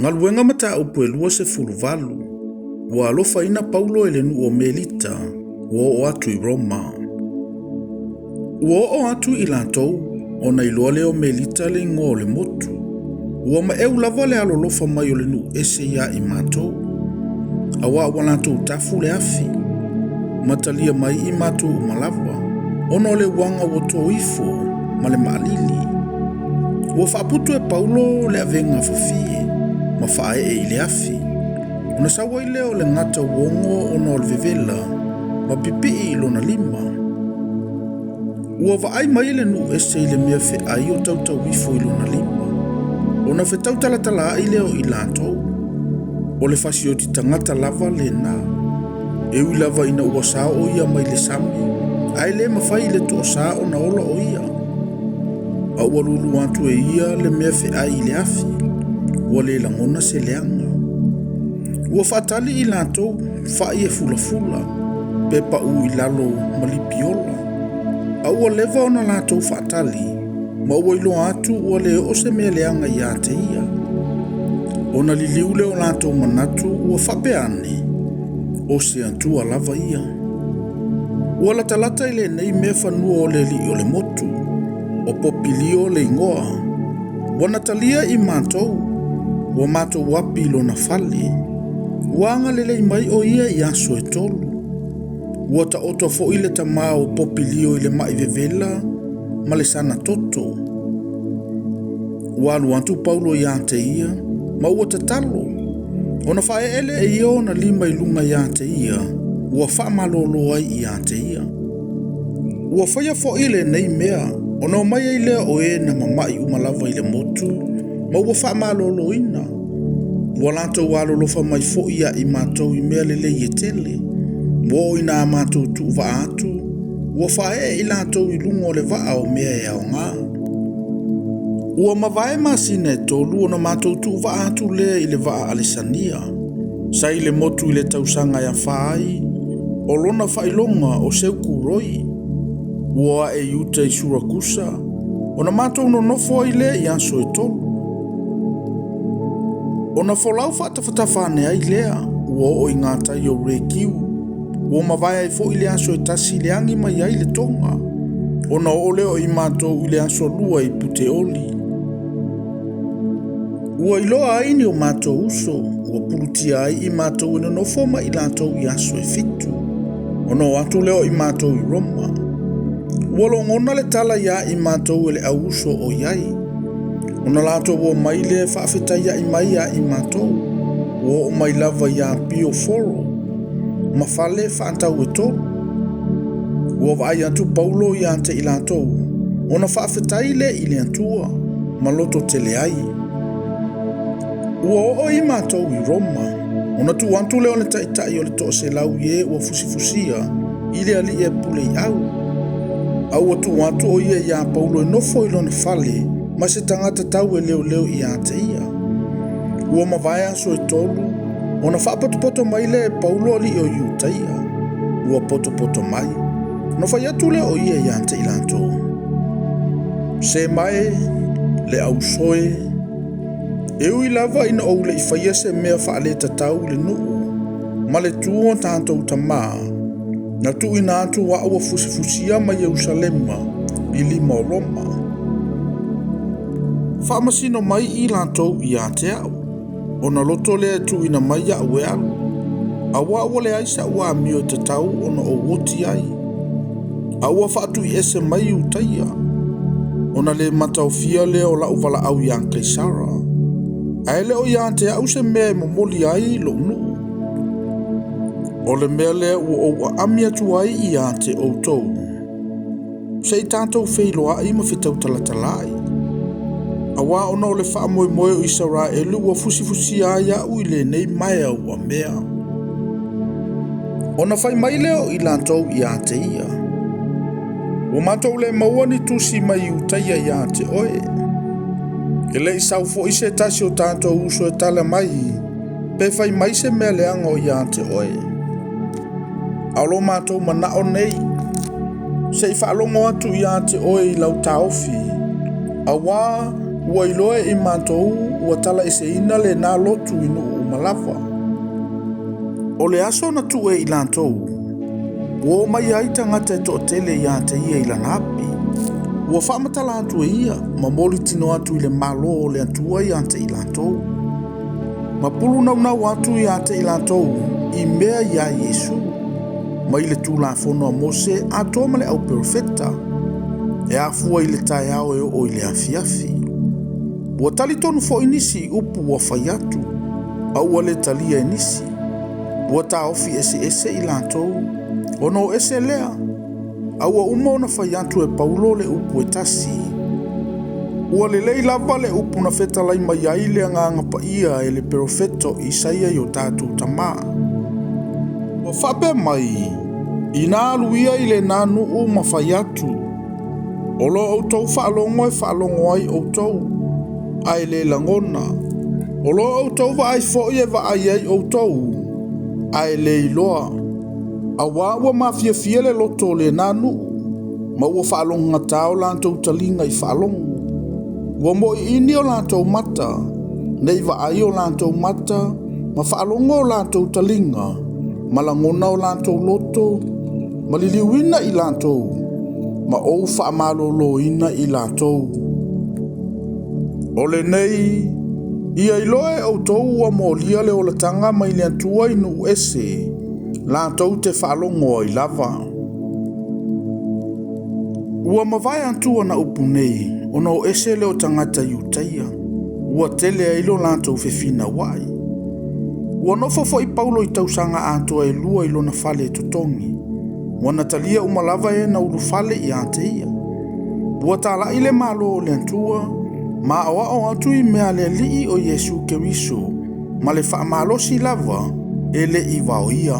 Ngaluenga mata upu elua se fuluvalu, wa alofa ina Paulo elenu o Melita, wa o atu I Roma. Wa o atu I latou, o na iloa leo Melita le ngō le motu, wa ma eu lava le alolofa mai o lenu ese ya I matou. Awa walatou tafu le afi, matalia mai I matou umalava, ono le wanga woto ifo, ma le maalili. Wa whaaputu e Paulo le avenga fafie, ma whae e ile afi. Una sawa I leo le ngata wongo ono le vevela, ma pipi I lona lima. Ua vaai mai le nu ese I le mea fe ai o tautau ifo I lona lima. Ona fe tautalatala ai leo I latou. O le fasioti tangata lava le na. Ewi lava ina ua saa o ia mai le sami. Ai le mawhai le to saa o na ola o ia. A ua lulu atu e ia le mea fe ai le afi. Ua le langona se leanga. Ua whaatali I latou, whai e fula fula. Pepa u I lalo malipiola. A ua leva o na latou whaatali. Ma ua ilo atu ua le o se mea leanga ia te ia. Ona liliu leo latou manatu ua whapeane. O se antua lava ia. Ua latalata I le nei mea whanua o le li o le motu. O popilio le ingoa. Ua natalia I mātou. Ua mātou wapi lo na fale. Ua anga lelei mai o ia I aso e tolu. Ua ta oto fo ile ta maa o popilio ile mai vevela. Ma le sana toto. Ua aluantu Paulo ia te ia. Ma ua tatalo. Ona whae ele e io na lima I lunga ia te ia. Ua wha malolo ai ia te ia. Ua whaia fo ile nei mea. Ona mai ai lea o e na mamai umalava I le motu. Ma ua wha malolo ina. Ua lanto walolofa mai fo ia I mātou I mea lele I tele. Mo ina mātou tu va atu. Ua whae I lanto I lunga o le vaa o mea e au ngā. Ua mawae masine tolu ona mātou tu va atu lea I le vaa alisania. Sa I le motu I le tausanga ya whaai. O lona whailonga o seuku roi. Ua e yuta I surakusa. Ona mātou no nofo I le I aso e tolu. Ona folau whaatawhatawhane ai lea. Ua o I ngātai o rekiu. Ua mawae ai fo I le aso e tasi le angi mai ai le tonga. Ona o leo I mātou I le aso lua I pute oli. Ua iloa aini o mātou uso. Ua pulutia ai I mātou ina nofoma I lātou I aso e fitu. Ona o atu leo I mātou I Roma. Ua longona le tala ia I mātou ele au uso o iai. Ona lātou ua mai le whaafeta ia I mai ia I mātou. Ua o mai lava ia pio foro. Ma fale whaantau e tolu. Ua vai atu Paulo ia ante I lātou. Ona whaafeta I le antua. Ma loto tele ai. Ua o I mātou I Roma. Ona tu antu leo le taitai o le to se lau ie ua fusifusia. I le ali e pule I au. Au atu antu o ia Paulo e nofo I lona fale. Ma se tangata tau e leo ia te ia. Ua mawai aso e tolu. Ona whaapotopoto mai le Paulo ali o iutaia. Ua potopoto mai. No whai atu le o ia te ilanto. Se mai le au soe. Eui lava ina ou le I whaia se mea whaale tatau le nuu. Ma le tuo tātou tamaa. Na tu ina atu wa awa fusifusia ma Yerusalema I lima o Roma. Whaamasino mai I lantou I a te au. Ona loto lea tu ina mai a ue alu. Awa wale aisa ua amio te tau ona o woti ai. Awa whaatu I ese mai utaia. Ona le mataufia lea o lau wala au iang Kaisara. Aele o iang te au se mea momoli ai lo nuu. O le mea lea ua o amia tu ai I a te outou. Sei tātou wheiloa I ma whetau talatalai. Awa ona o le wha moe moe o Israelu ua fusifusi aia ui le nei mai ua mea. Ona whai mai leo I lantou I a te ia. Ua mātou le maua ni tusi mai utaia I a te oe. E le I saufo I se tasi o tātou uso e tala mai. Pe whai mai se mea leanga o I a te oe. Alo mātou mana o nei. Se I whaalongo atu I a te oe I lau taofi. Awa ua iloa I mātou ua tala eseina le nā lotu inu umalawa. O le aso na tu e ilantou, ua mai ai tangata e to tele ia te ia ilana api. Ua whaamatala atu e ia, ma moli tino atu i le malo o le atua ia te ilantou. Ma pulu nau atu ia te ilantou, i mea ia Yesu. Ma i le tūla fono a Mose, ato ma le au perfecta. E afua i le tae ao e o i le afiafi. Ua tali tonu fo inisi upu ua whai atu, a ua le talia inisi. Ua ta ofi ese i lantou, ono ese lea, a ua umona whai atu e Paulo le upu e tasi. Ua le lei lava le upu na fetalai mai ai le anganga pa ia e le profeto Isaia i o tātou tamaa. Ua whape mai, i nā aluia i le nanu u ma whai atu, olo au tau whaalongo e whaalongo ai au tau, ai le langona. Olo au tau wa ai fo e wa ai ai au tau, ai le iloa. A ua mafia fia le loto le nanu, ma ua whaalonga tau lantou talinga i whaalongo. Ua mo i ini o lantou mata, nei wa ai o lantou mata, ma whaalongo o lantou talinga, ma langona o lantou loto, ma liliwina i lantou, ma ou whaamalolo ina i lantou. Ole nei, ia iloe au tou ua molia le olatanga mai le atua inu ese, lantou te whaalongo i lava. Ua mawai antua na upu nei, ono ese leo tangata iutaia. Ua tele ailo lantou fefina wai. Ua nofofo i Paulo i tausanga atua e lua ilo na fale tutongi. Ua natalia umalava e na ulufale i anteia. Ua tala ile malo le antua, ma awa o atu i mea le lii o Yesu Keriso, ma le wha malosi lava e le i vau ia.